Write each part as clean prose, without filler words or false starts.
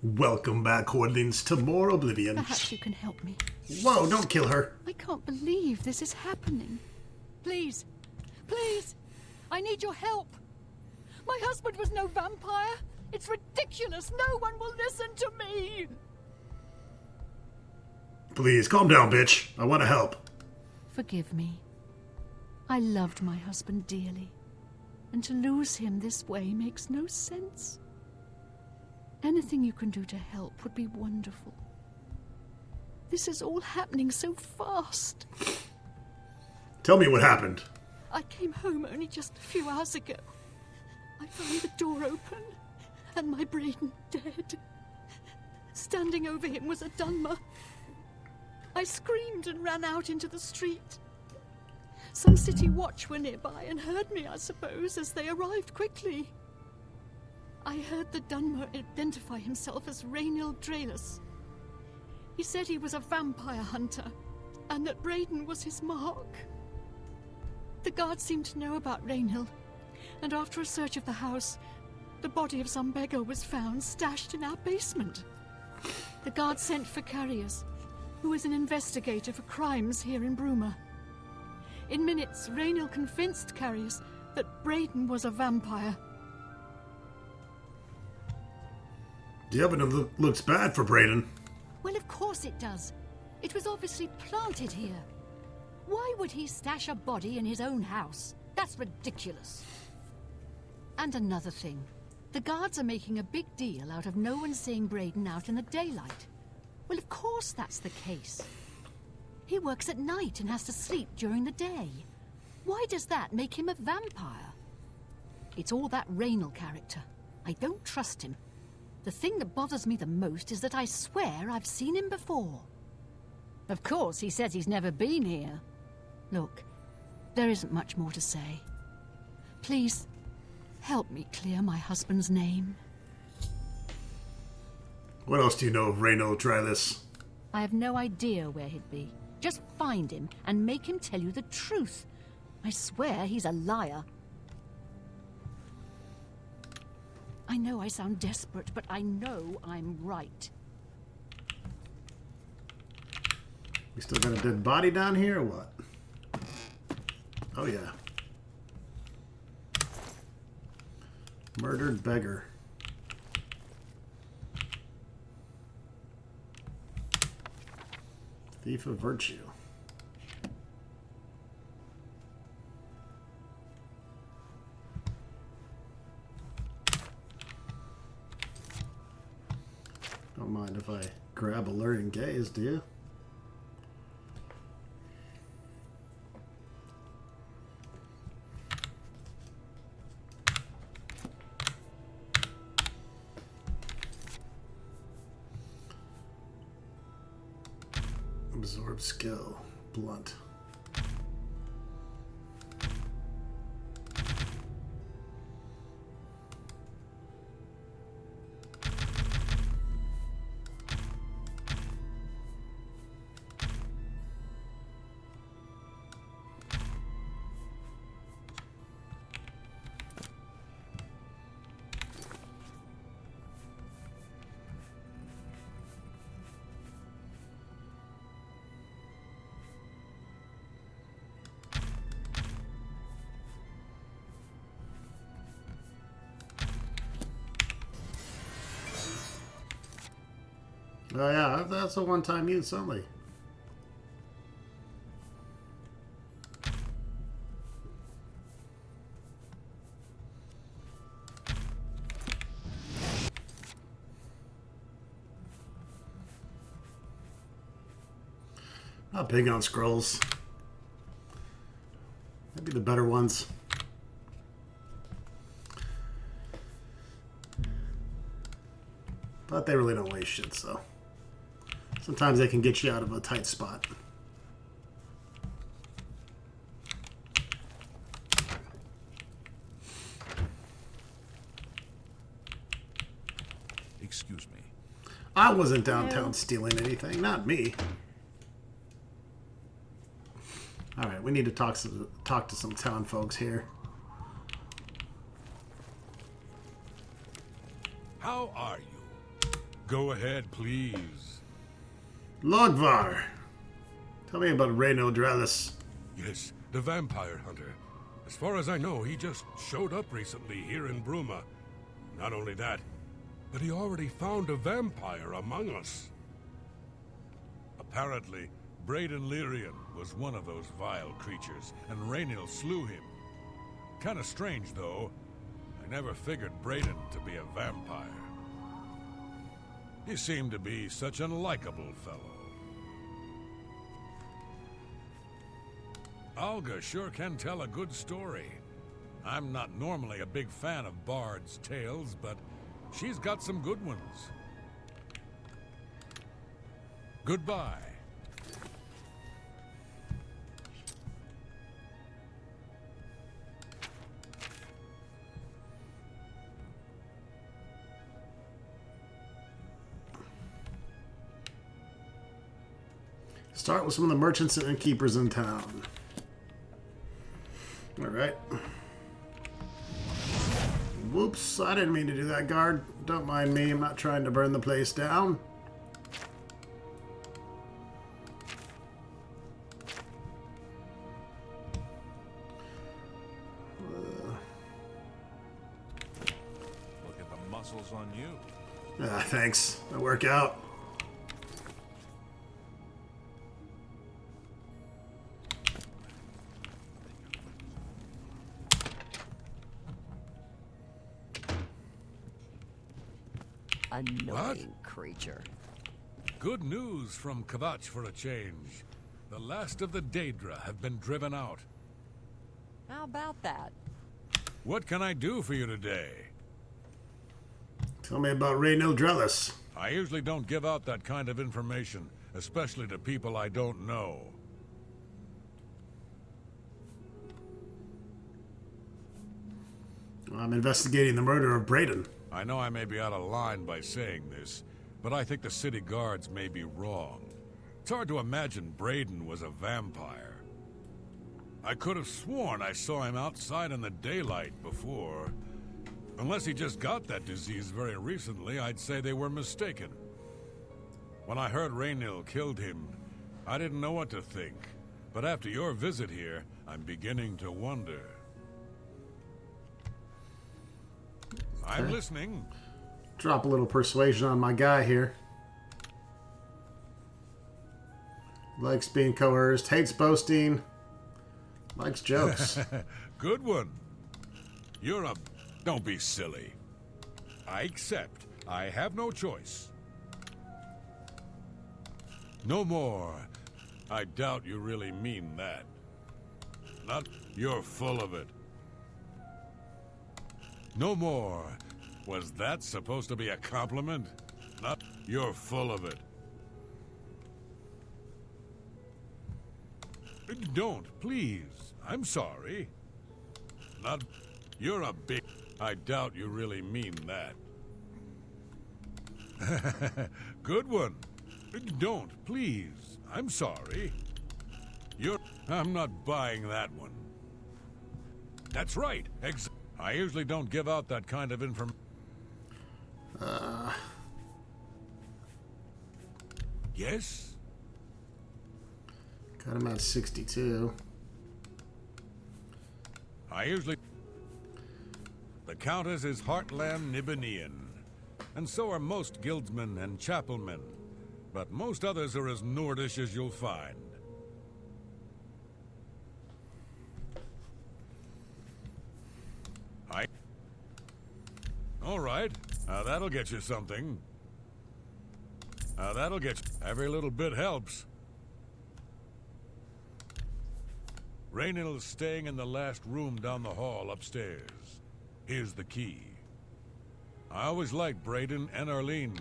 Welcome back, Hordlings, to more Oblivion. Perhaps you can help me. Whoa, don't kill her. I can't believe this is happening. Please, please, I need your help. My husband was no vampire. It's ridiculous. No one will listen to me. Please, calm down, bitch. I want to help. Forgive me. I loved my husband dearly, and to lose him this way makes no sense. Anything you can do to help would be wonderful. This is all happening so fast. Tell me what happened. I came home only just a few hours ago. I found the door open, and my Braden dead. Standing over him was a Dunmer. I screamed and ran out into the street. Some city watch were nearby and heard me, I suppose, as they arrived quickly. I heard the Dunmer identify himself as Rainil Draelus. He said he was a vampire hunter, and that Braden was his mark. The guards seemed to know about Rainil, and after a search of the house, the body of some beggar was found stashed in our basement. The guards sent for Carriers, who is an investigator for crimes here in Bruma. In minutes, Rainil convinced Carriers that Braden was a vampire. The oven looks bad for Braden. Well, of course it does. It was obviously planted here. Why would he stash a body in his own house? That's ridiculous. And another thing. The guards are making a big deal out of no one seeing Braden out in the daylight. Well, of course that's the case. He works at night and has to sleep during the day. Why does that make him a vampire? It's all that Rainil character. I don't trust him. The thing that bothers me the most is that I swear I've seen him before. Of course, he says he's never been here. Look, there isn't much more to say. Please, help me clear my husband's name. What else do you know of Rainil Draelus? I have no idea where he'd be. Just find him and make him tell you the truth. I swear he's a liar. I know I sound desperate, but I know I'm right. We still got a dead body down here, or what? Oh, yeah. Murdered beggar. Thief of virtue. Don't mind if I grab alluring gaze, do you? Absorb skill. Blunt. Oh yeah, that's a one-time use only. Not big on scrolls. Maybe the better ones. But they really don't waste shit, so. Sometimes they can get you out of a tight spot. Excuse me. I wasn't downtown stealing anything, not me. Alright, we need to talk to some town folks here. How are you? Go ahead, please. Logvar. Tell me about Reno Drellis. Yes, the vampire hunter. As far as I know, he just showed up recently here in Bruma. Not only that, but he already found a vampire among us. Apparently, Braden Lyrian was one of those vile creatures, and Raynil slew him. Kinda strange, though. I never figured Braden to be a vampire. He seemed to be such a likable fellow. Olga sure can tell a good story. I'm not normally a big fan of bards' tales, but she's got some good ones. Goodbye. Start with some of the merchants and keepers in town. Alright. Whoops, I didn't mean to do that, guard. Don't mind me, I'm not trying to burn the place down. Look at the muscles on you. Thanks. That'll work out. Annoying creature. Good news from Kvatch for a change. The last of the Daedra have been driven out. How about that? What can I do for you today? Tell me about Reno Drellis. I usually don't give out that kind of information, especially to people I don't know. I'm investigating the murder of Braden. I know I may be out of line by saying this, but I think the city guards may be wrong. It's hard to imagine Braden was a vampire. I could have sworn I saw him outside in the daylight before. Unless he just got that disease very recently, I'd say they were mistaken. When I heard Raynil killed him, I didn't know what to think. But after your visit here, I'm beginning to wonder. I'm listening. Drop a little persuasion on my guy here. Likes being coerced, hates boasting, likes jokes. Good one. You're a... Don't be silly. I accept. I have no choice. No more. I doubt you really mean that. Not... You're full of it. No more. Was that supposed to be a compliment? Not... You're full of it. Don't, please. I'm sorry. Not... You're a big... I doubt you really mean that. Good one. Don't, please. I'm sorry. You're... I'm not buying that one. That's right. I usually don't give out that kind of information. Yes? Got him at 62. I usually... The Countess is Heartland Nibanian, and so are most guildsmen and chapelmen, but most others are as Nordish as you'll find. All right, that'll get you something. That'll get you... Every little bit helps. Raynil's staying in the last room down the hall upstairs. Here's the key. I always liked Braden and Arlene.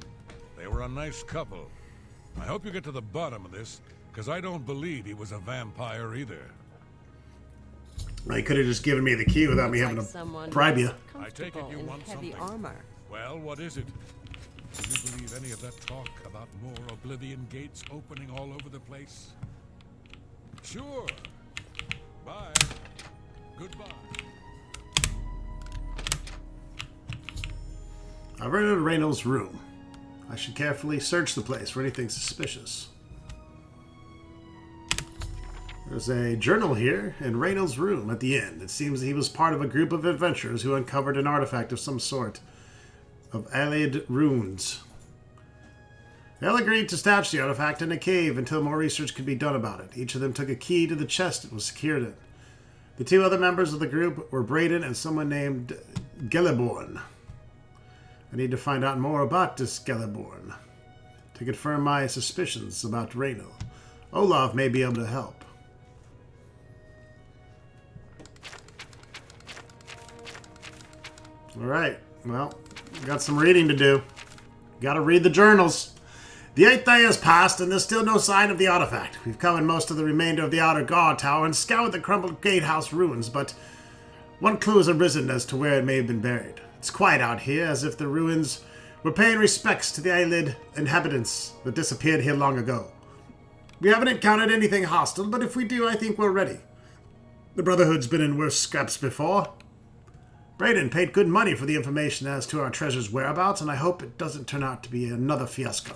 They were a nice couple. I hope you get to the bottom of this, because I don't believe he was a vampire either. Well, he could have just given me the key without me having to bribe you. I take it you want heavy something. armor. Well, what is it? Do you believe any of that talk about more Oblivion gates opening all over the place? Sure. Bye. Goodbye. I ran into Raynol's room. I should carefully search the place for anything suspicious. There's a journal here in Reynolds' room at the end. It seems he was part of a group of adventurers who uncovered an artifact of some sort of allied runes. They all agreed to stash the artifact in a cave until more research could be done about it. Each of them took a key to the chest it was secured in. The two other members of the group were Braden and someone named Gelliborn. I need to find out more about this Gelliborn to confirm my suspicions about Reynolds. Olaf may be able to help. Alright, well, got some reading to do. Gotta read the journals. The 8th day has passed, and there's still no sign of the artifact. We've covered most of the remainder of the outer guard tower and scoured the crumbled gatehouse ruins, but one clue has arisen as to where it may have been buried. It's quiet out here, as if the ruins were paying respects to the Eyelid inhabitants that disappeared here long ago. We haven't encountered anything hostile, but if we do, I think we're ready. The Brotherhood's been in worse scraps before. Braden paid good money for the information as to our treasure's whereabouts, and I hope it doesn't turn out to be another fiasco.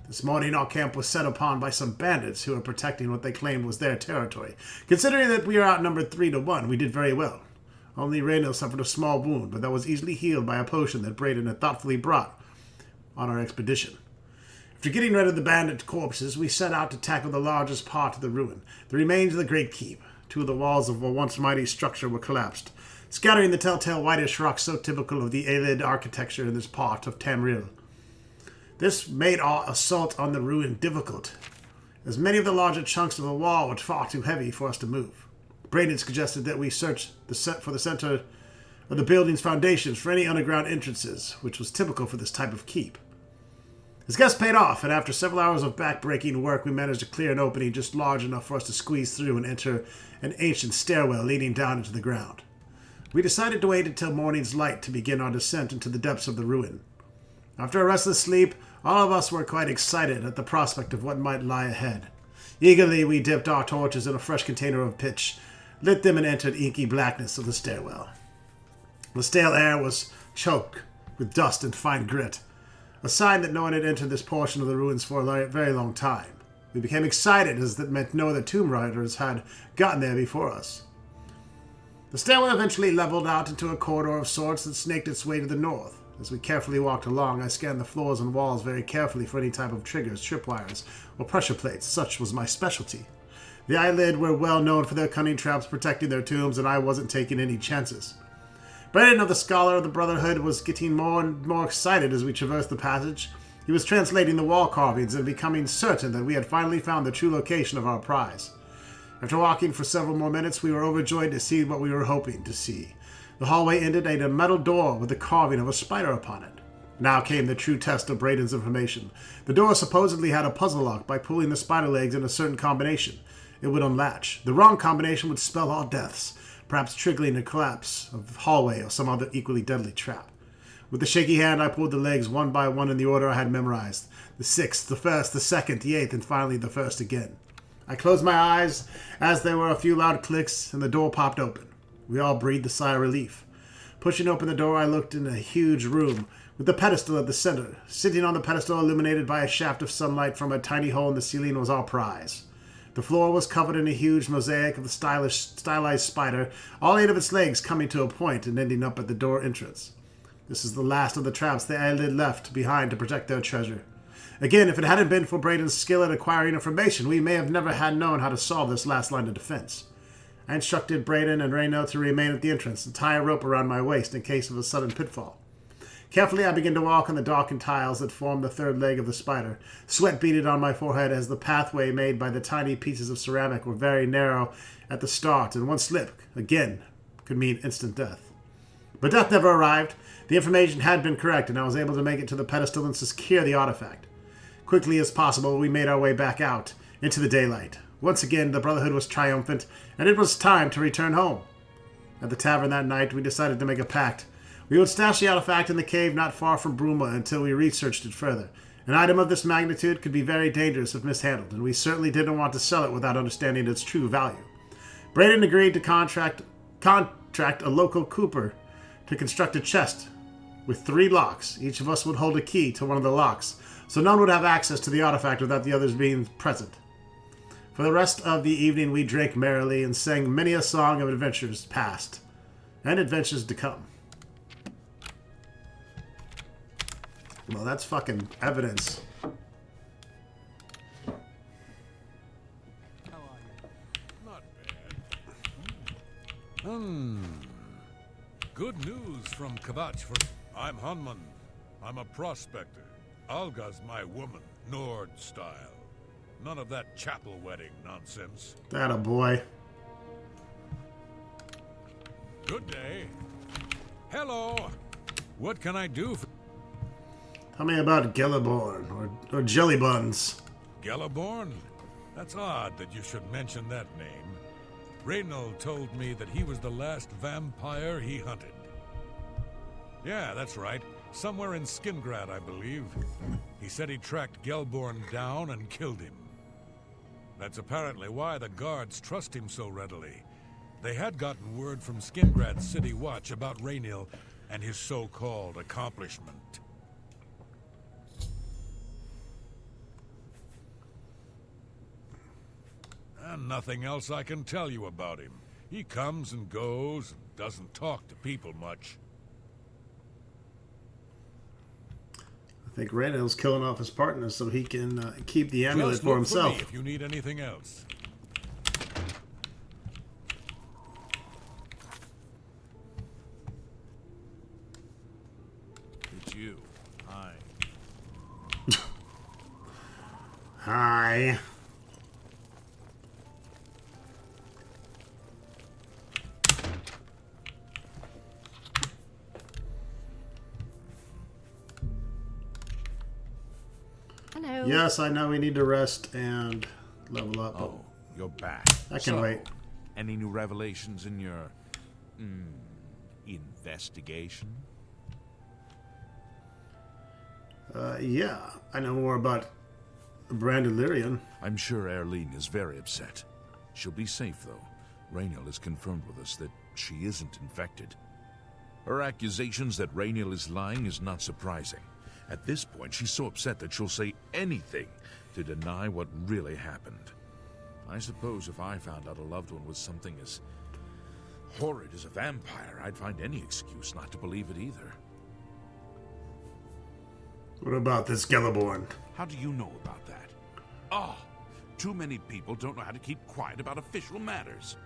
This morning our camp was set upon by some bandits who were protecting what they claimed was their territory. Considering that we are outnumbered 3-1, we did very well. Only Reno suffered a small wound, but that was easily healed by a potion that Braden had thoughtfully brought on our expedition. After getting rid of the bandit corpses, we set out to tackle the largest part of the ruin, the remains of the Great Keep. Two of the walls of a once mighty structure were collapsed, scattering the telltale whitish rocks so typical of the Eyelid architecture in this part of Tamriel. This made our assault on the ruin difficult, as many of the larger chunks of the wall were far too heavy for us to move. Braden suggested that we search for the center of the building's foundations for any underground entrances, which was typical for this type of keep. His guess paid off, and after several hours of back-breaking work, we managed to clear an opening just large enough for us to squeeze through and enter an ancient stairwell leading down into the ground. We decided to wait until morning's light to begin our descent into the depths of the ruin. After a restless sleep, all of us were quite excited at the prospect of what might lie ahead. Eagerly, we dipped our torches in a fresh container of pitch, lit them, and entered inky blackness of the stairwell. The stale air was choked with dust and fine grit, a sign that no one had entered this portion of the ruins for a very long time. We became excited, as that meant no other tomb raiders had gotten there before us. The stairwell eventually leveled out into a corridor of sorts that snaked its way to the north. As we carefully walked along, I scanned the floors and walls very carefully for any type of triggers, tripwires, or pressure plates. Such was my specialty. The Eyelid were well known for their cunning traps protecting their tombs, and I wasn't taking any chances. Braden, the scholar of the Brotherhood, was getting more and more excited as we traversed the passage. He was translating the wall carvings and becoming certain that we had finally found the true location of our prize. After walking for several more minutes, we were overjoyed to see what we were hoping to see. The hallway ended at a metal door with the carving of a spider upon it. Now came the true test of Braden's information. The door supposedly had a puzzle lock. By pulling the spider legs in a certain combination, it would unlatch. The wrong combination would spell all deaths, perhaps triggering a collapse of the hallway or some other equally deadly trap. With a shaky hand, I pulled the legs one by one in the order I had memorized. The 6th, the 1st, the 2nd, the 8th, and finally the 1st again. I closed my eyes as there were a few loud clicks and the door popped open. We all breathed a sigh of relief. Pushing open the door, I looked in a huge room with the pedestal at the center. Sitting on the pedestal, illuminated by a shaft of sunlight from a tiny hole in the ceiling, was our prize. The floor was covered in a huge mosaic of the stylized spider, all 8 of its legs coming to a point and ending up at the door entrance. This is the last of the traps the Eyelid left behind to protect their treasure. Again, if it hadn't been for Braden's skill at acquiring information, we may have never had known how to solve this last line of defense. I instructed Braden and Reno to remain at the entrance and tie a rope around my waist in case of a sudden pitfall. Carefully, I began to walk on the darkened tiles that formed the third leg of the spider. Sweat beaded on my forehead as the pathway made by the tiny pieces of ceramic were very narrow at the start, and one slip, again, could mean instant death. But death never arrived. The information had been correct, and I was able to make it to the pedestal and secure the artifact. Quickly as possible, we made our way back out into the daylight. Once again, the Brotherhood was triumphant, and it was time to return home. At the tavern that night, we decided to make a pact. We would stash the artifact in the cave not far from Bruma until we researched it further. An item of this magnitude could be very dangerous if mishandled, and we certainly didn't want to sell it without understanding its true value. Braden agreed to contract a local cooper to construct a chest with 3 locks. Each of us would hold a key to one of the locks, so none would have access to the artifact without the others being present. For the rest of the evening, we drank merrily and sang many a song of adventures past and adventures to come. Well, that's fucking evidence. Not bad. Good news from Kvatch for... I'm Hunman. I'm a prospector. Alga's my woman, Nord style. None of that chapel wedding nonsense. That a boy. Good day. Hello. What can I do for... Tell me about Gelliborn or Jelly Buns. Gelliborn? That's odd that you should mention that name. Reynald told me that he was the last vampire he hunted. Yeah, that's right. Somewhere in Skingrad, I believe. He said he tracked Gelborn down and killed him. That's apparently why the guards trust him so readily. They had gotten word from Skingrad's City Watch about Raynil and his so-called accomplishment. And nothing else I can tell you about him. He comes and goes and doesn't talk to people much. I think Randall's killing off his partner so he can keep the amulet Just for look himself. me if you need anything else. It's you. Hi. Hi. Hello. Yes, I know we need to rest and level up. Oh, you're back. I can wait. Any new revelations in your investigation? Yeah, I know more about Brandon Lyrian. I'm sure Erlene is very upset. She'll be safe, though. Raynil has confirmed with us that she isn't infected. Her accusations that Raynil is lying is not surprising. At this point, she's so upset that she'll say anything to deny what really happened. I suppose if I found out a loved one was something as horrid as a vampire, I'd find any excuse not to believe it either. What about this Gelliborn? How do you know about that? Oh, too many people don't know how to keep quiet about official matters.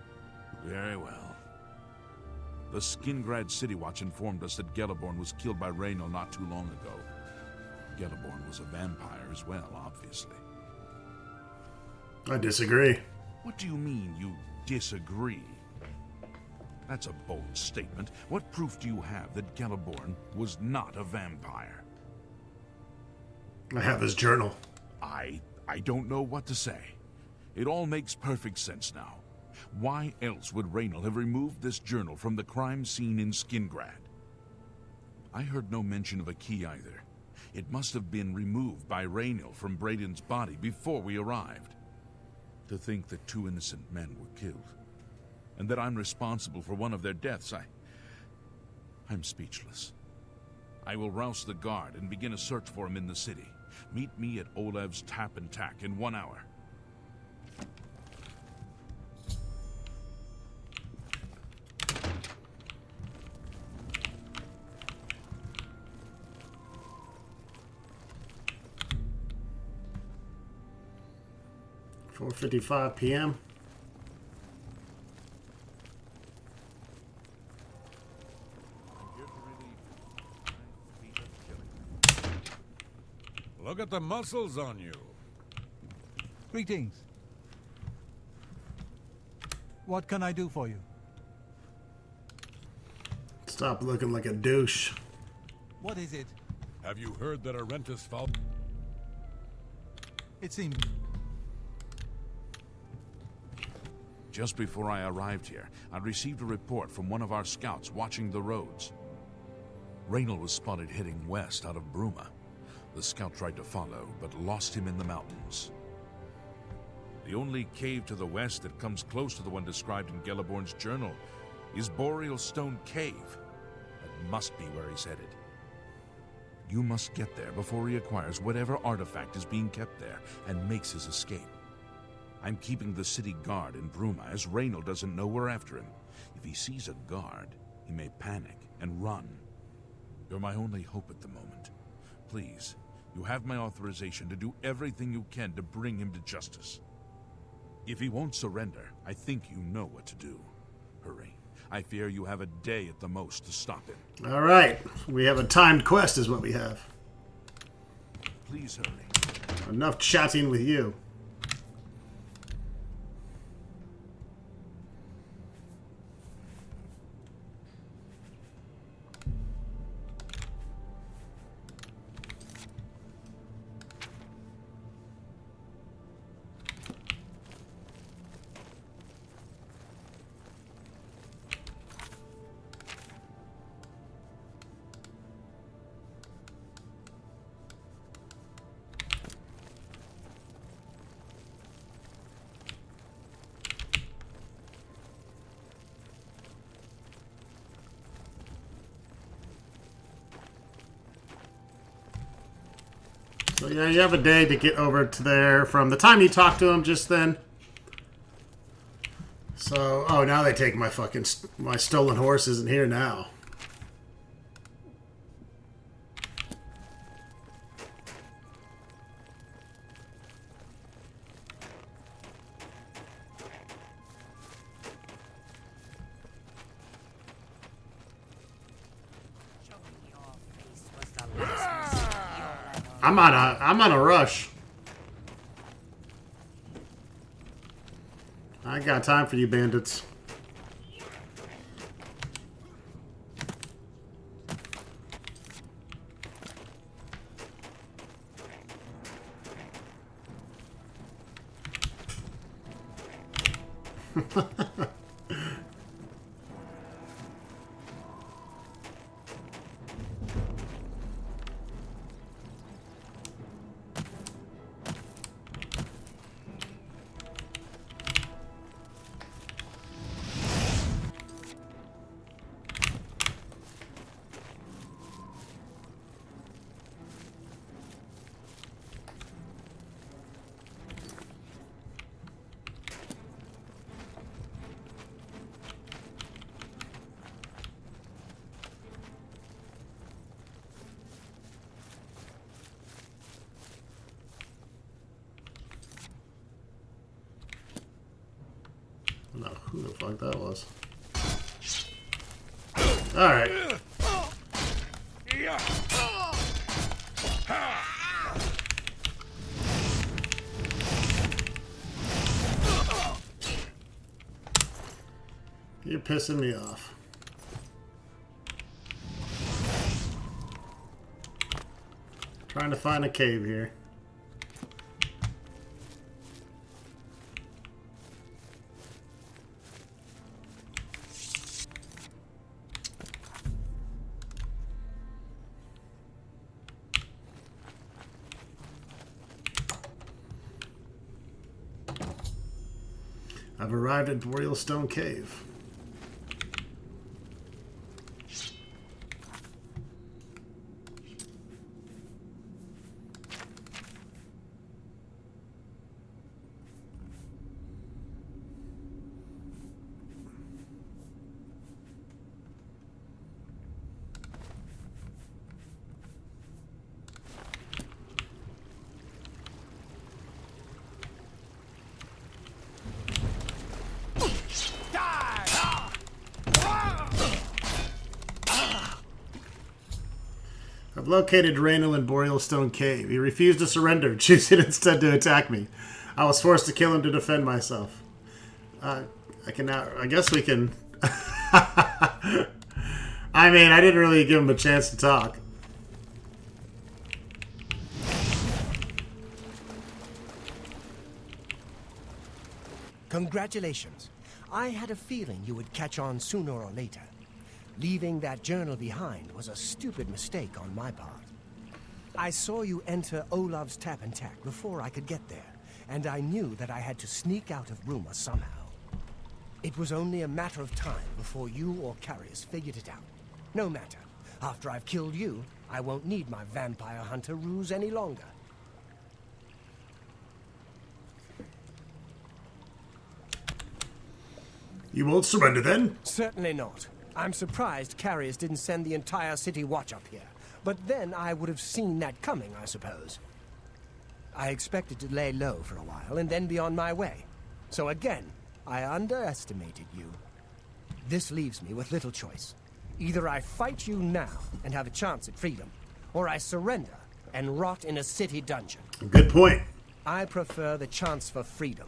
Very well. The Skingrad City Watch informed us that Gelliborn was killed by Raynil not too long ago. Gelliborn was a vampire as well, obviously. I disagree. What do you mean, you disagree? That's a bold statement. What proof do you have that Gelliborn was not a vampire? I have his journal. I don't know what to say. It all makes perfect sense now. Why else would Raynil have removed this journal from the crime scene in Skingrad? I heard no mention of a key either. It must have been removed by Raynil from Braden's body before we arrived. To think that 2 innocent men were killed, and that I'm responsible for one of their deaths, I'm speechless. I will rouse the guard and begin a search for him in the city. Meet me at Olev's Tap and Tack in 1 hour. $4:55 p.m. Look at the muscles on you. Greetings. What can I do for you? Stop looking like a douche. What is it? Have you heard that Arentus Fal... It seems... Just before I arrived here, I received a report from one of our scouts watching the roads. Raynil was spotted heading west out of Bruma. The scout tried to follow, but lost him in the mountains. The only cave to the west that comes close to the one described in Gelliborn's journal is Boreal Stone Cave. That must be where he's headed. You must get there before he acquires whatever artifact is being kept there and makes his escape. I'm keeping the city guard in Bruma as Raynal doesn't know we're after him. If he sees a guard, he may panic and run. You're my only hope at the moment. Please, you have my authorization to do everything you can to bring him to justice. If he won't surrender, I think you know what to do. Hurry. I fear you have a day at the most to stop him. All right. We have a timed quest is what we have. Please hurry. Enough chatting with you. So yeah, you have a day to get over to there from the time you talk to him just then. So, oh, now they take my fucking, my stolen horse isn't here now. I'm on a rush. I ain't got time for you bandits. No, who the fuck that was? Alright. You're pissing me off. Trying to find a cave here. I've arrived at Boreal Stone Cave. I've located Raynal in Boreal Stone Cave. He refused to surrender, choosing instead to attack me. I was forced to kill him to defend myself. I can now... I guess we can... I mean, I didn't really give him a chance to talk. Congratulations. I had a feeling you would catch on sooner or later. Leaving that journal behind was a stupid mistake on my part. I saw you enter Olav's Tap and Tack before I could get there, and I knew that I had to sneak out of Bruma somehow. It was only a matter of time before you or Carius figured it out. No matter. After I've killed you, I won't need my vampire hunter ruse any longer. You won't surrender then? Certainly not. I'm surprised carriers didn't send the entire city watch up here. But then I would have seen that coming, I suppose. I expected to lay low for a while and then be on my way. So again, I underestimated you. This leaves me with little choice. Either I fight you now and have a chance at freedom, or I surrender and rot in a city dungeon. Good point. I prefer the chance for freedom.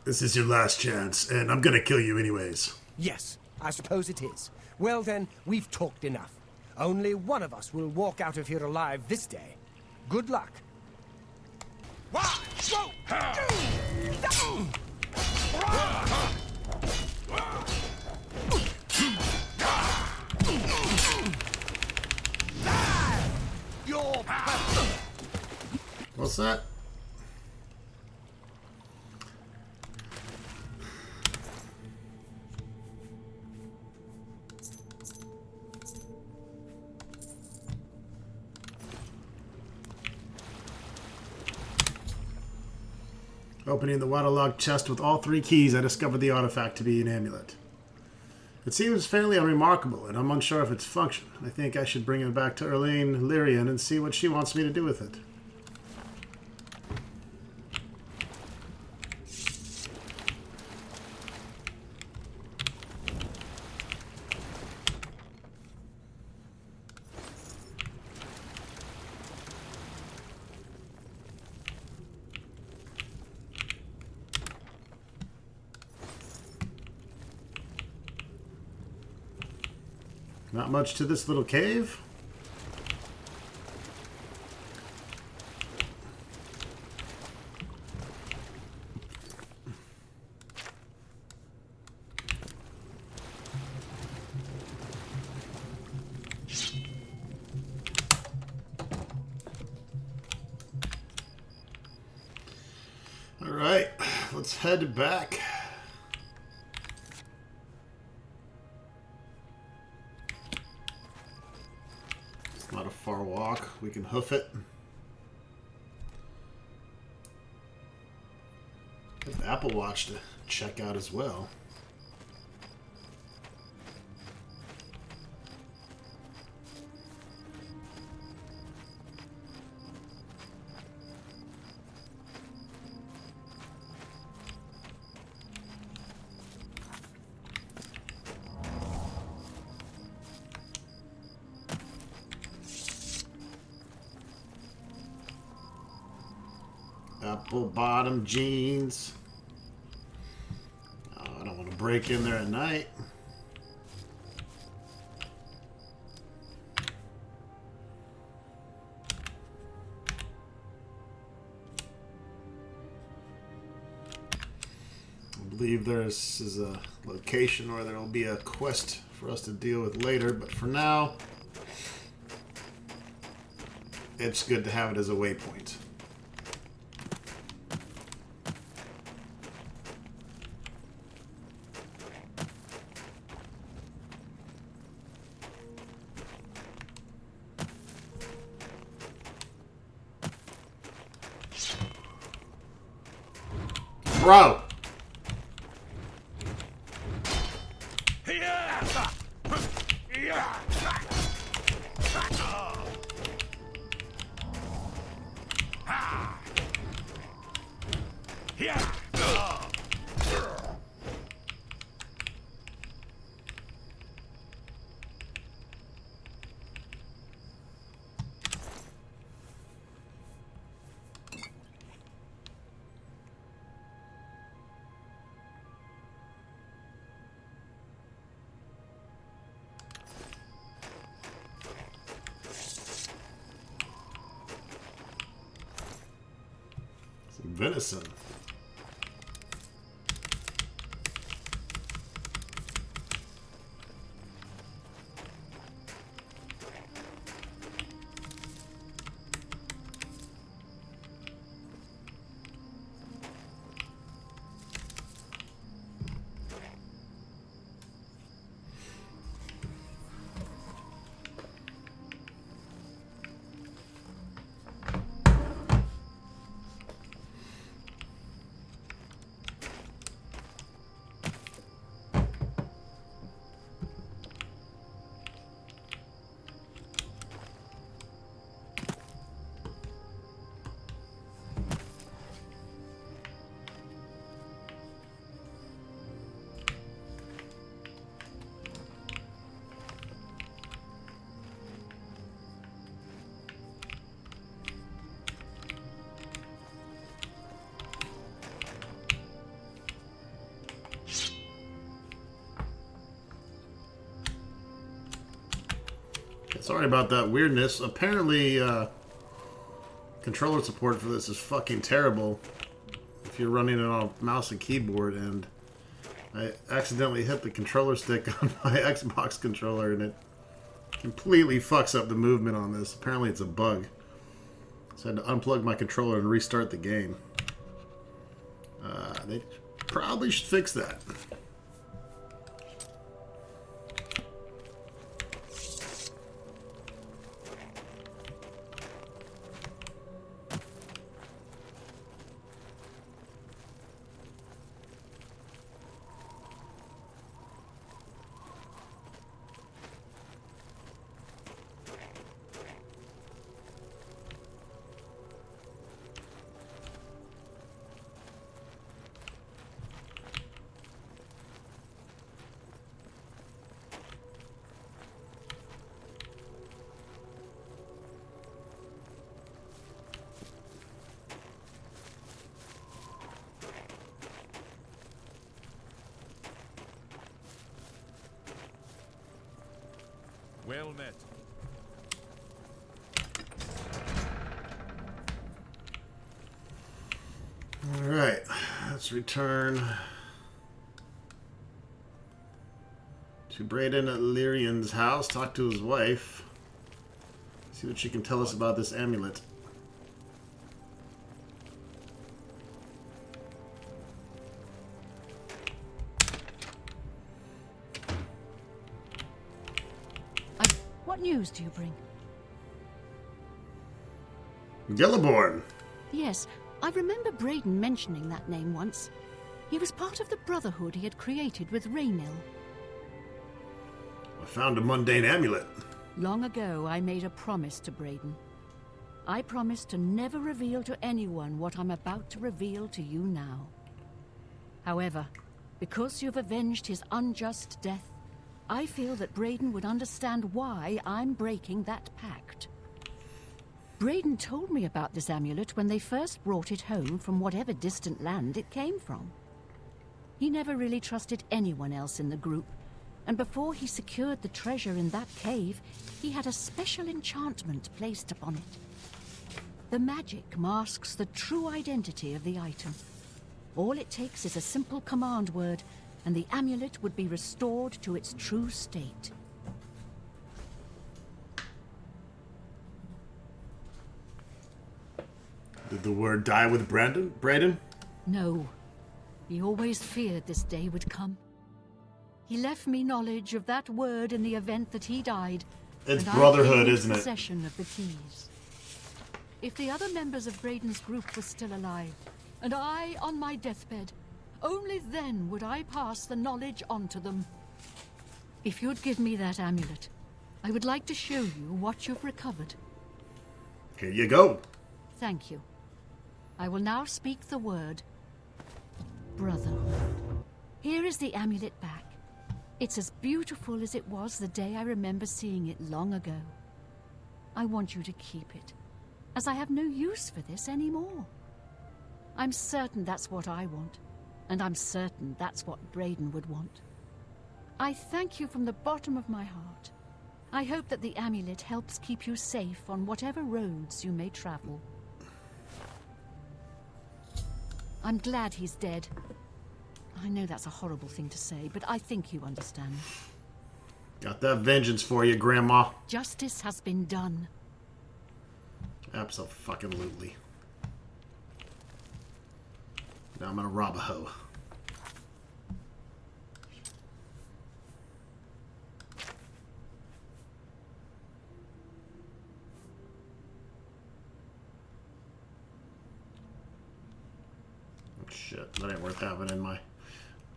This is your last chance, and I'm gonna kill you anyways. Yes, I suppose it is. Well then, we've talked enough. Only one of us will walk out of here alive this day. Good luck. What's that? Opening the waterlogged chest with all 3 keys, I discovered the artifact to be an amulet. It seems fairly unremarkable, and I'm unsure of its function. I think I should bring it back to Erlene Lyrian and see what she wants me to do with it. Not much to this little cave. All right, let's head back. Not a far walk. We can hoof it. Have the Apple Watch to check out as well. Apple bottom jeans. Oh, I don't want to break in there at night. I believe this is a location where there will be a quest for us to deal with later, but for now, it's good to have it as a waypoint. Bro! Venison. Sorry about that weirdness. Apparently, controller support for this is fucking terrible. If you're running it on a mouse and keyboard, and I accidentally hit the controller stick on my Xbox controller, and it completely fucks up the movement on this. Apparently, it's a bug. So I had to unplug my controller and restart the game. They probably should fix that. Well met. Alright, let's return to Brayden at Lyrian's house, talk to his wife, see what she can tell us about this amulet. What news do you bring? Yellowborn! Yes, I remember Brayden mentioning that name once. He was part of the Brotherhood he had created with Raynil. I found a mundane amulet. Long ago, I made a promise to Brayden. I promised to never reveal to anyone what I'm about to reveal to you now. However, because you've avenged his unjust death, I feel that Brayden would understand why I'm breaking that pact. Brayden told me about this amulet when they first brought it home from whatever distant land it came from. He never really trusted anyone else in the group, and before he secured the treasure in that cave, he had a special enchantment placed upon it. The magic masks the true identity of the item. All it takes is a simple command word, and the amulet would be restored to its true state. Did the word die with Brayden? No. He always feared this day would come. He left me knowledge of that word in the event that he died. It's and Brotherhood, I gave him isn't it? possession of the keys. If the other members of Brayden's group were still alive, and I on my deathbed, only then would I pass the knowledge on to them. If you'd give me that amulet, I would like to show you what you've recovered. Here you go. Thank you. I will now speak the word Brotherhood. Here is the amulet back. It's as beautiful as it was the day I remember seeing it long ago. I want you to keep it, as I have no use for this anymore. I'm certain that's what I want, and I'm certain that's what Brayden would want. I thank you from the bottom of my heart. I hope that the amulet helps keep you safe on whatever roads you may travel. I'm glad he's dead. I know that's a horrible thing to say, but I think you understand. Got that vengeance for you, Grandma. Justice has been done. Abso-fucking-lutely. Now I'm gonna rob a hoe. Oh, shit, that ain't worth having in my...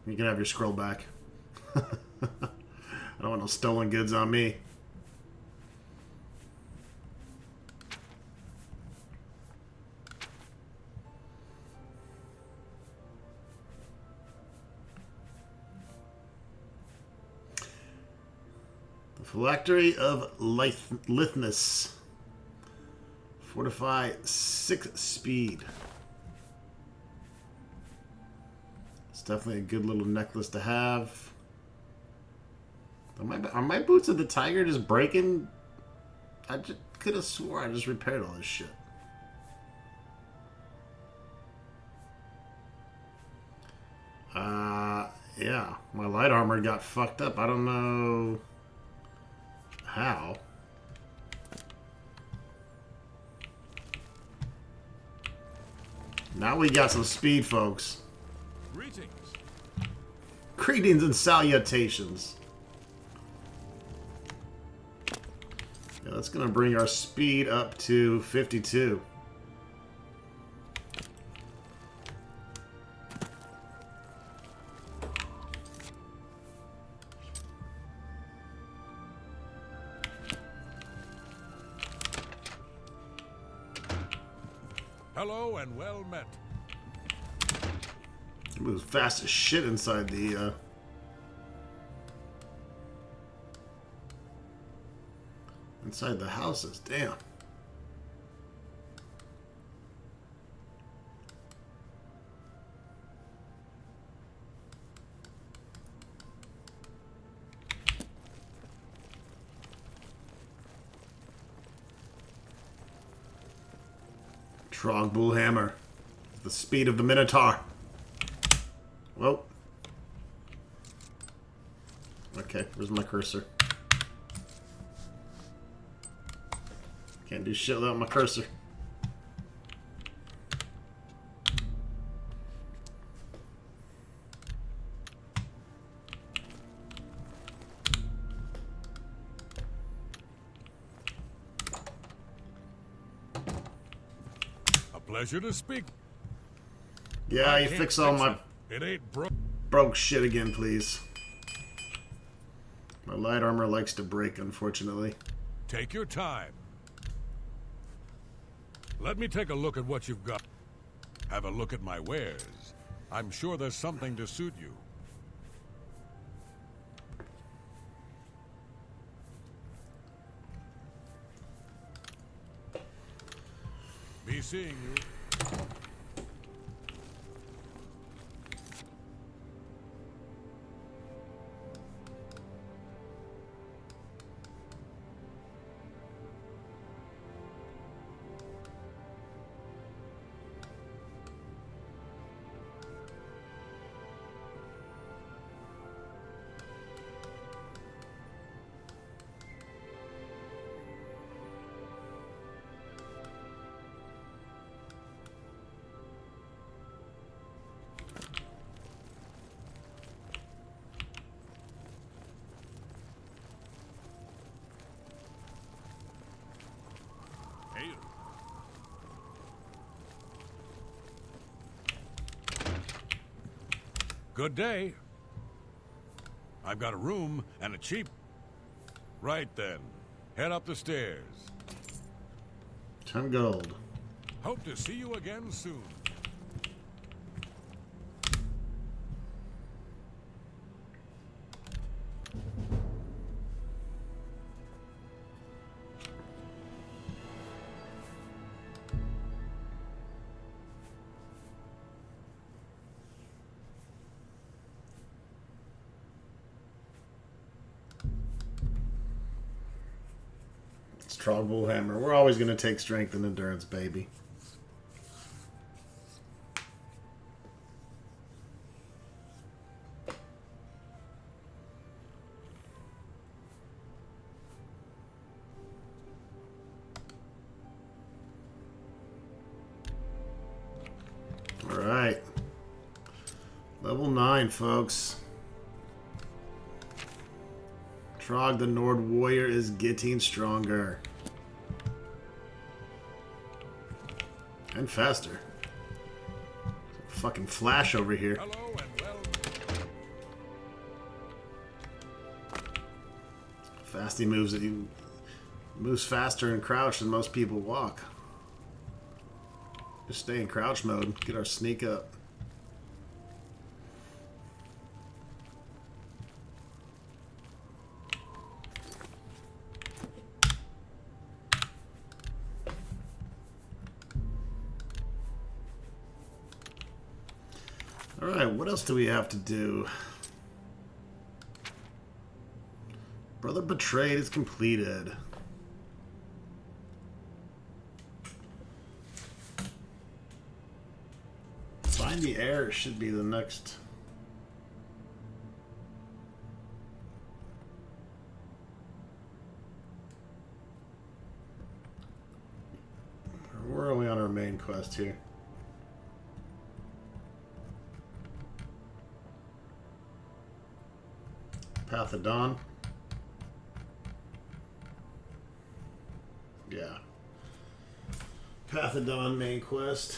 You can have your scroll back. I don't want no stolen goods on me. The Phylactery of Lithness. Fortify 6 speed. It's definitely a good little necklace to have. Are my boots of the tiger just breaking I just could have swore I just repaired all this shit. Yeah. My light armor got fucked up. I don't know how. Now we got some speed, folks. Greetings. Greetings and salutations. Yeah, that's going to bring our speed up to 52. Hello and well met. It moves fast as shit inside the houses. Damn. Trogbull hammer. The speed of the Minotaur. Whoa. Okay, where's my cursor? Can't do shit without my cursor. A pleasure to speak. Yeah, I you can't fix all fix my it. It ain't broke. broke shit again, please. My light armor likes to break, unfortunately. Take your time. Let me take a look at what you've got. Have a look at my wares. I'm sure there's something to suit you. Be seeing you. Hey. Good day. I've got a room and a cheap... Right then. Head up the stairs. 10 gold. Hope to see you again soon. It's Trogbull hammer. We're always going to take strength and endurance, baby. Alright. Level 9, folks. Trog the Nord Warrior is getting stronger. And faster. Fucking Flash over here. Hello and well... Fast he moves. He moves faster in crouch than most people walk. Just stay in crouch mode. Get our sneak up. Alright, what else do we have to do? Brother Betrayed is completed. Find the Air should be the next. Where are we on our main quest here? Path of Dawn. Yeah. Path of Dawn main quest.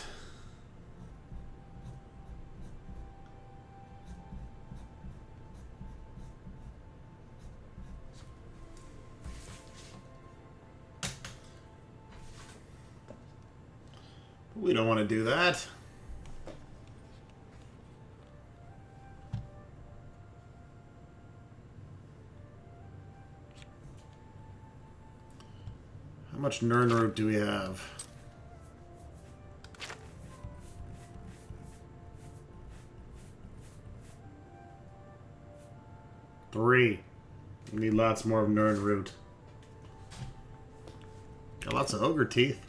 We don't want to do that. How much Nernroot do we have? Three. We need lots more of Nernroot. Got lots of ogre teeth.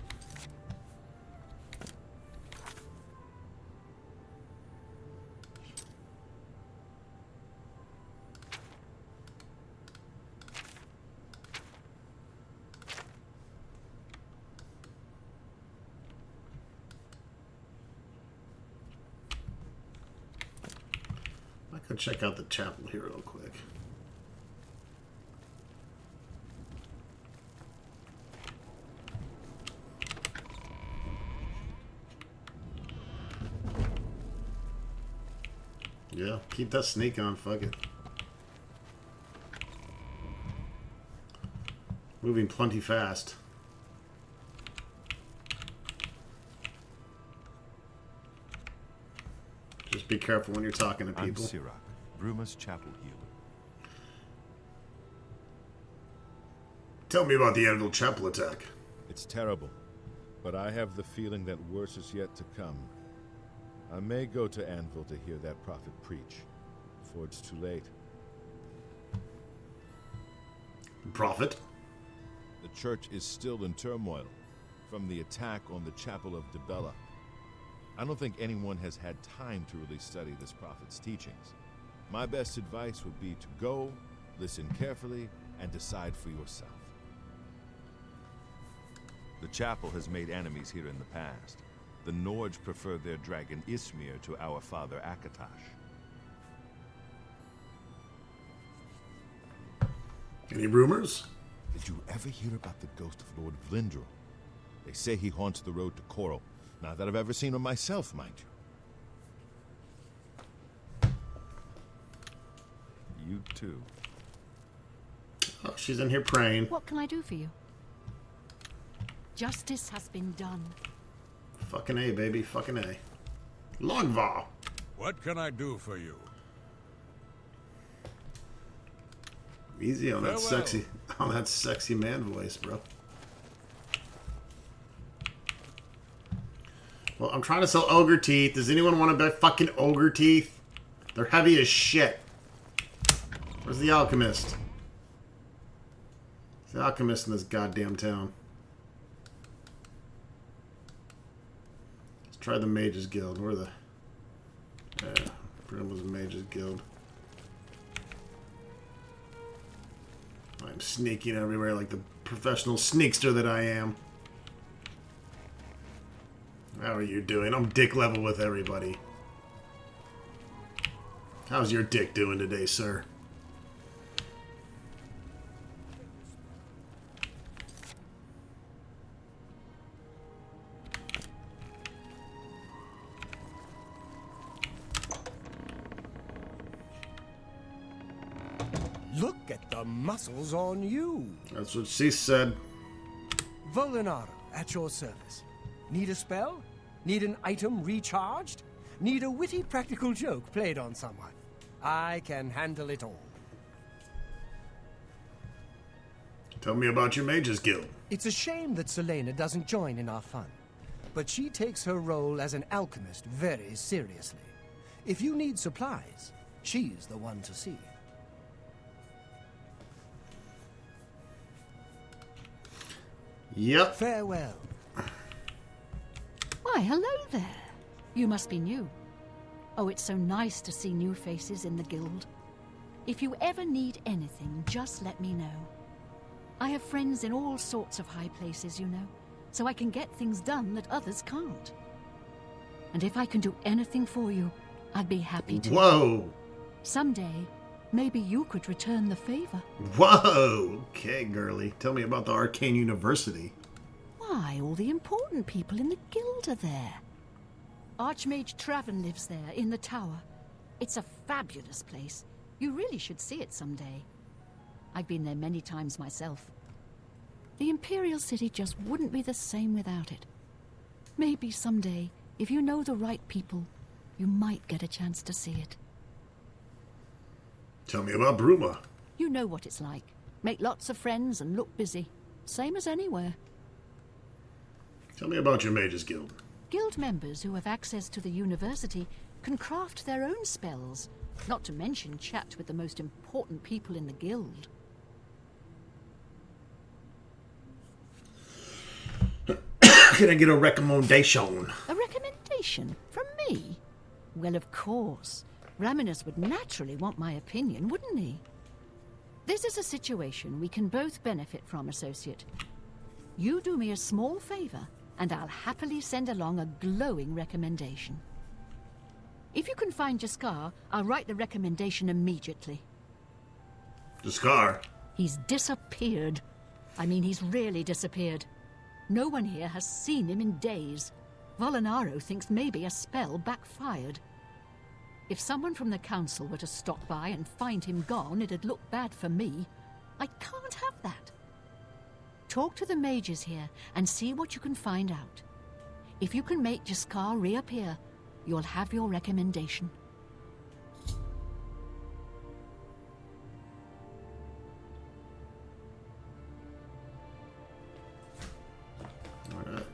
I could check out the chapel here real quick. Yeah, keep that sneak on, fuck it. Moving plenty fast. Just be careful when you're talking to people. I'm Sirach, Bruma's chapel healer. Tell me about the Anvil Chapel attack. It's terrible, but I have the feeling that worse is yet to come. I may go to Anvil to hear that prophet preach, before it's too late. Prophet? The church is still in turmoil from the attack on the Chapel of Dibella. I don't think anyone has had time to really study this prophet's teachings. My best advice would be to go, listen carefully, and decide for yourself. The chapel has made enemies here in the past. The Nords prefer their dragon Ismir to our father Akatosh. Any rumors? Did you ever hear about the ghost of Lord Vlindrel? They say he haunts the road to Coral. Not that I've ever seen him myself, mind you. You too. Oh, she's in here praying. What can I do for you? Justice has been done. Fucking A, baby. Fucking A. Longva. What can I do for you? Easy on that Farewell. sexy man voice, bro. Well, I'm trying to sell ogre teeth. Does anyone want to buy fucking ogre teeth? They're heavy as shit. Where's the alchemist? There's the alchemist in this goddamn town. Let's try the Mages Guild. Where the... Yeah, Brim was a Mages Guild. I'm sneaking everywhere like the professional sneakster that I am. How are you doing? I'm dick level with everybody. How's your dick doing today, sir? Look at the muscles on you. That's what she said. Volinaro, at your service. Need a spell? Need an item recharged? Need a witty practical joke played on someone? I can handle it all. Tell me about your Mages Guild. It's a shame that Selena doesn't join in our fun, but she takes her role as an alchemist very seriously. If you need supplies, she's the one to see. Yep. Farewell. Why, hello there. You must be new. Oh, it's so nice to see new faces in the guild. If you ever need anything, just let me know. I have friends in all sorts of high places, you know, so I can get things done that others can't. And if I can do anything for you, I'd be happy to. Whoa! Someday, maybe you could return the favor. Whoa! Okay, girly. Tell me about the Arcane University. Why, all the important people in the guild are there. Archmage Traven lives there, in the tower. It's a fabulous place. You really should see it someday. I've been there many times myself. The Imperial City just wouldn't be the same without it. Maybe someday, if you know the right people, you might get a chance to see it. Tell me about Bruma. You know what it's like. Make lots of friends and look busy. Same as anywhere. Tell me about your Mages Guild. Guild members who have access to the university can craft their own spells, not to mention chat with the most important people in the guild. Can I get a recommendation? A recommendation? From me? Well, of course. Raminus would naturally want my opinion, wouldn't he? This is a situation we can both benefit from, Associate. You do me a small favor, and I'll happily send along a glowing recommendation. If you can find Jaskar, I'll write the recommendation immediately. Jaskar? He's disappeared. I mean, he's really disappeared. No one here has seen him in days. Volinaro thinks maybe a spell backfired. If someone from the council were to stop by and find him gone, it'd look bad for me. I can't have that. Talk to the mages here and see what you can find out. If you can make Jaskar reappear, you'll have your recommendation.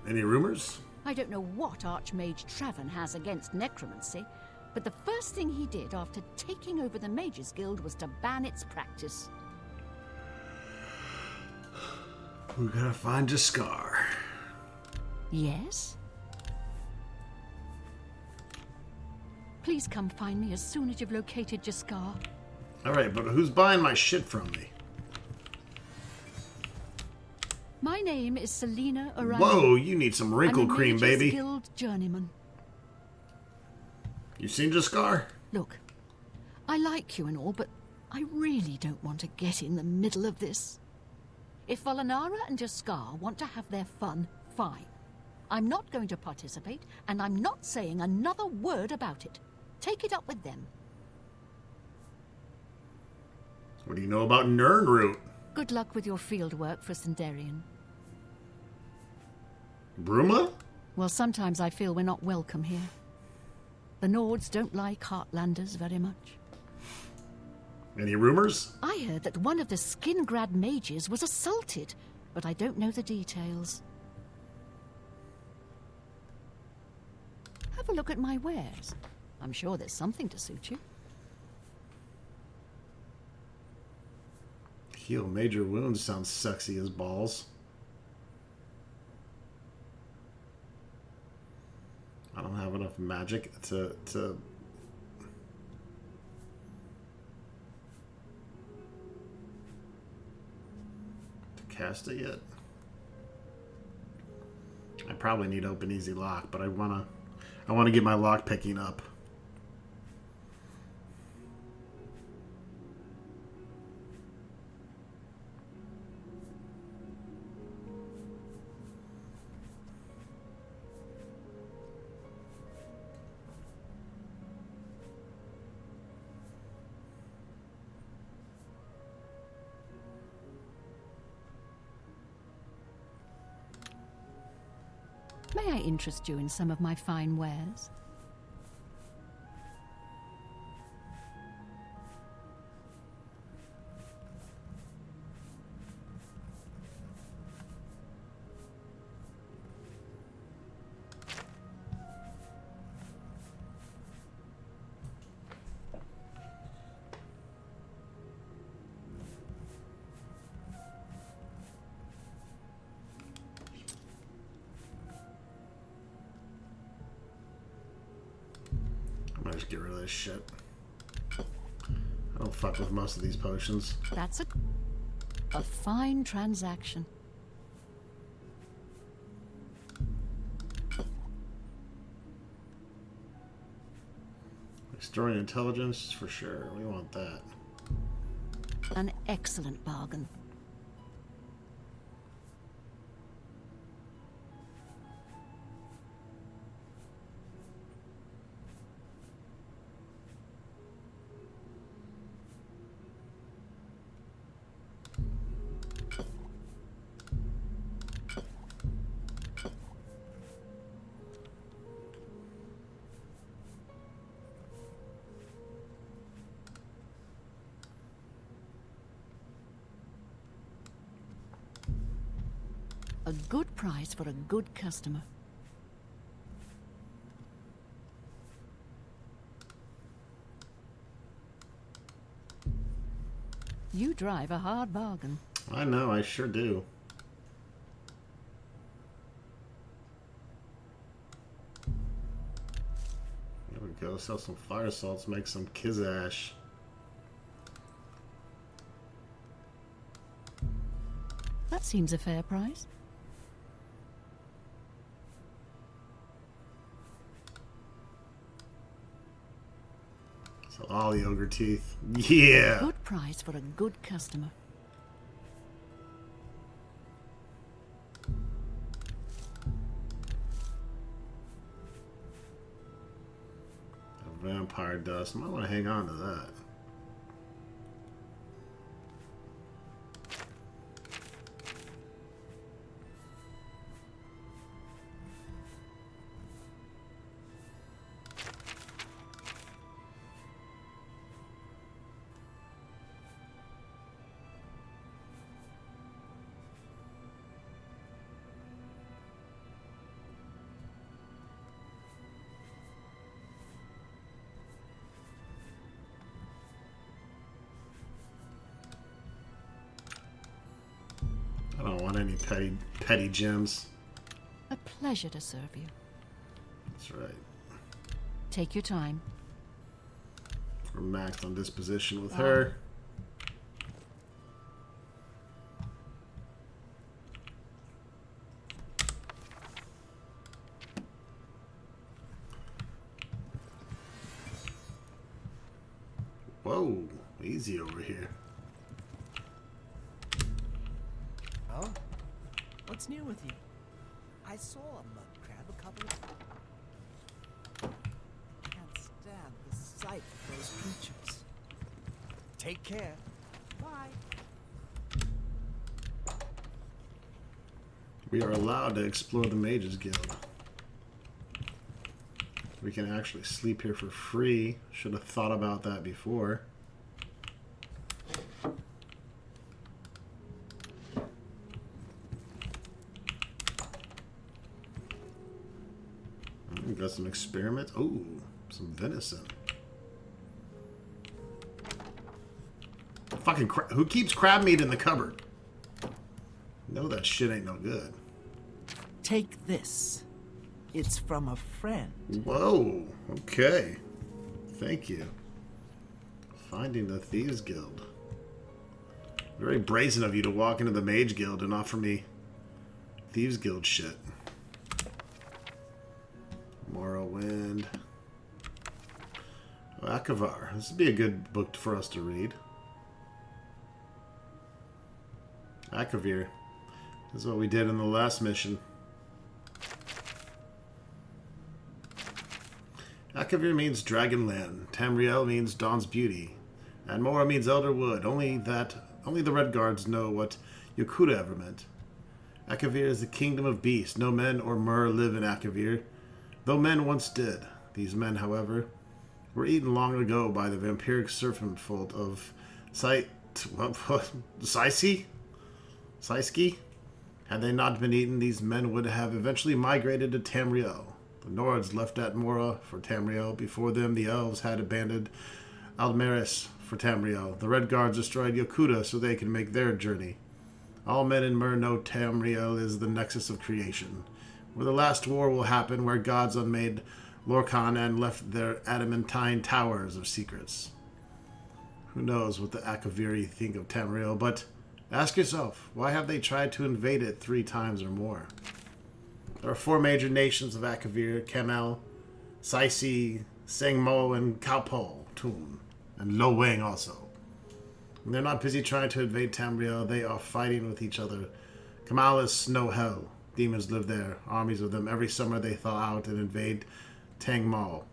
Any rumors? I don't know what Archmage Traven has against necromancy, but the first thing he did after taking over the Mages Guild was to ban its practice. We gotta find Jaskar. Yes? Please come find me as soon as you've located Jaskar. Alright, but who's buying my shit from me? My name is Selena Aranda. Whoa, you need some wrinkle I'm a cream, Mages baby. Guild journeyman. You seen Jaskar? Look, I like you and all, but I really don't want to get in the middle of this. If Volinara and Jaskar want to have their fun, fine. I'm not going to participate, and I'm not saying another word about it. Take it up with them. What do you know about Nirnroot? Good luck with your field work for Sindarian. Bruma? Well, sometimes I feel we're not welcome here. The Nords don't like Heartlanders very much. Any rumors? I heard that one of the Skingrad mages was assaulted, but I don't know the details. Have a look at my wares. I'm sure there's something to suit you. Heal major wounds sounds sexy as balls. I don't have enough magic to cast it yet. I probably need open easy lock, but I wanna get my lock picking up. May I interest you in some of my fine wares? just get rid of this shit. I don't fuck with most of these potions. That's a fine transaction. Restoring intelligence, for sure. We want that. An excellent bargain. A good price for a good customer. You drive a hard bargain. I know, I sure do. There we go. Sell some fire salts, make some kizash. That seems a fair price. So all the ogre teeth. Yeah! Good price for a good customer. Vampire dust. Might want to hang on to that. I don't want any petty gems. A pleasure to serve you. That's right. Take your time. We're maxed on disposition with her. Whoa, easy over here. Oh? What's new with you? I saw a mud crab a couple of... Can't stand the sight of those creatures. Take care. Bye. We are allowed to explore the Mages Guild. We can actually sleep here for free. Should have thought about that before. We got some experiments. Oh, some venison. Fucking who keeps crab meat in the cupboard? No, that shit ain't no good. Take this. It's from a friend. Whoa, okay. Thank you. Finding the Thieves Guild. Very brazen of you to walk into the Mage Guild and offer me Thieves Guild shit. Morrowind. Oh, Akavar. This would be a good book for us to read. Akavir. This is what we did in the last mission. Akavir means Dragonland. Tamriel means Dawn's Beauty. And Mora means Elder Wood. Only the Red Guards know what Yokuda ever meant. Akavir is the kingdom of beasts. No men or mer live in Akavir, though men once did. These men, however, were eaten long ago by the vampiric serpent folk of Saiski? Had they not been eaten, these men would have eventually migrated to Tamriel. The Nords left at Mora for Tamriel. Before them, the Elves had abandoned Aldmeris for Tamriel. The Red Guards destroyed Yokuda so they could make their journey. All men in Mer know Tamriel is the nexus of creation, where the last war will happen, where gods unmade Lorcan and left their adamantine towers of secrets. Who knows what the Akaviri think of Tamriel, but ask yourself, why have they tried to invade it 3 times or more? There are 4 major nations of Akavir: Kemel, Saisi, Sengmo, and Kaupol Tun, and Lo Wang also. And they're not busy trying to invade Tamriel, they are fighting with each other. Kamal is snow hell. Demons live there, armies of them. Every summer they thaw out and invade Tangmal.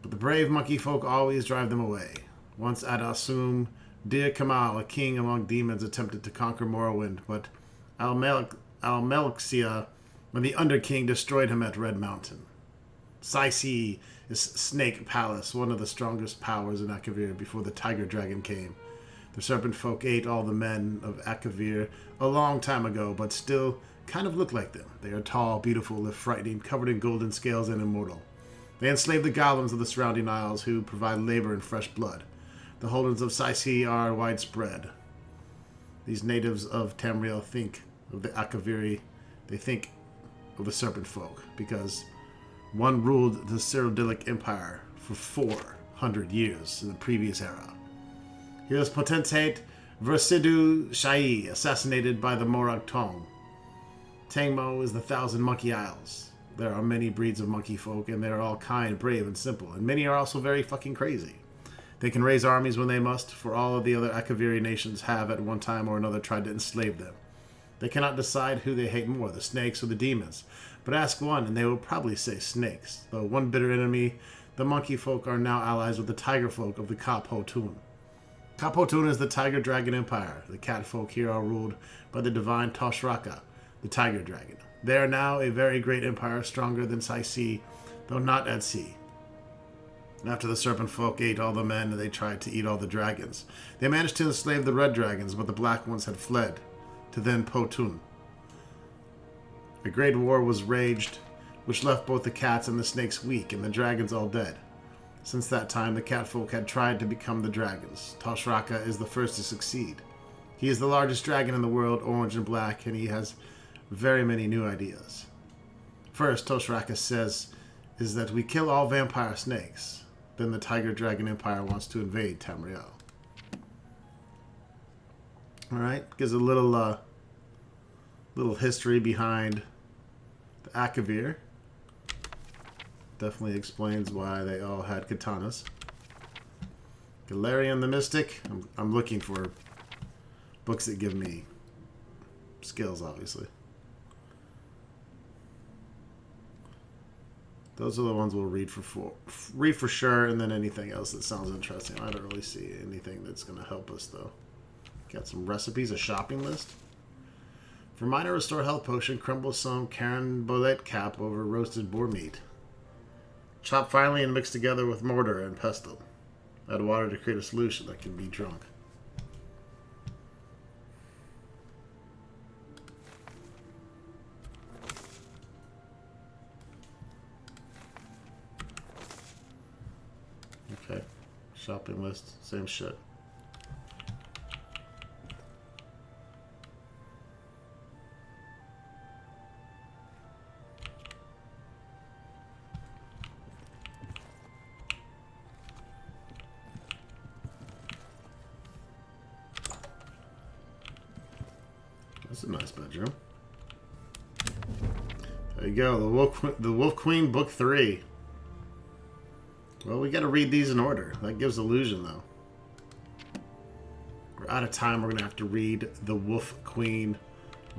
But the brave monkey folk always drive them away. Once at Asum, Dir Kamal, a king among demons, attempted to conquer Morrowind, but Almelxia, the Underking, destroyed him at Red Mountain. Saisi is Snake Palace, one of the strongest powers in Akavir before the Tiger Dragon came. The serpent folk ate all the men of Akavir a long time ago, but still kind of look like them. They are tall, beautiful, if frightening, covered in golden scales, and immortal. They enslave the golems of the surrounding isles, who provide labor and fresh blood. The holdings of Saisi are widespread. These natives of Tamriel think of the Akaviri. They think of the serpent folk, because one ruled the Cyrodiilic Empire for 400 years in the previous era. He was potentate Versidu Shai, assassinated by the Morag Tong. Tangmo is the 1,000 Monkey Isles. There are many breeds of monkey folk, and they are all kind, brave, and simple, and many are also very fucking crazy. They can raise armies when they must, for all of the other Akaviri nations have at one time or another tried to enslave them. They cannot decide who they hate more, the snakes or the demons, but ask one and they will probably say snakes. Though one bitter enemy, the monkey folk are now allies with the tiger folk of the Kap-Ho-Tun. Kap-Ho-Tun is the Tiger Dragon Empire. The cat folk here are ruled by the divine Toshraka, the Tiger Dragon. They are now a very great empire, stronger than Saisi, though not at sea. After the serpent folk ate all the men, they tried to eat all the dragons. They managed to enslave the red dragons, but the black ones had fled to then Potun. A great war was raged, which left both the cats and the snakes weak, and the dragons all dead. Since that time, the catfolk had tried to become the dragons. Toshraka is the first to succeed. He is the largest dragon in the world, orange and black, and he has very many new ideas. First, Toshraka says, is that we kill all vampire snakes. Then the Tiger Dragon Empire wants to invade Tamriel. Alright, gives a little history behind the Akavir. Definitely explains why they all had katanas. Galarian the Mystic. I'm looking for books that give me skills, obviously. Those are the ones we'll read for sure, and then anything else that sounds interesting. I don't really see anything that's going to help us, though. Got some recipes, a shopping list. For minor restore health potion, crumble some carambolette cap over roasted boar meat. Chop finely and mix together with mortar and pestle. Add water to create a solution that can be drunk. Okay, shopping list, same shit. That's a nice bedroom. There you go, the Wolf Queen Book 3. Well, we got to read these in order. That gives illusion, though. We're out of time. We're going to have to read The Wolf Queen,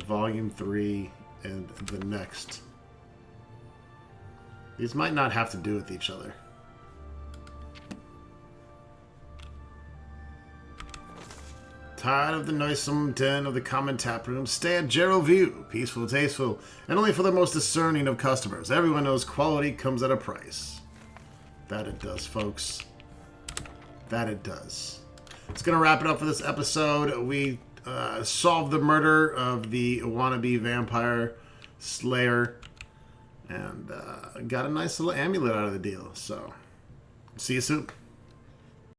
Volume 3, and the next. These might not have to do with each other. Tired of the noisome den of the common tap room? Stay at Gerald View. Peaceful, tasteful, and only for the most discerning of customers. Everyone knows quality comes at a price. That it does, folks. That it does. It's going to wrap it up for this episode. We solved the murder of the wannabe vampire slayer and got a nice little amulet out of the deal. So, see you soon.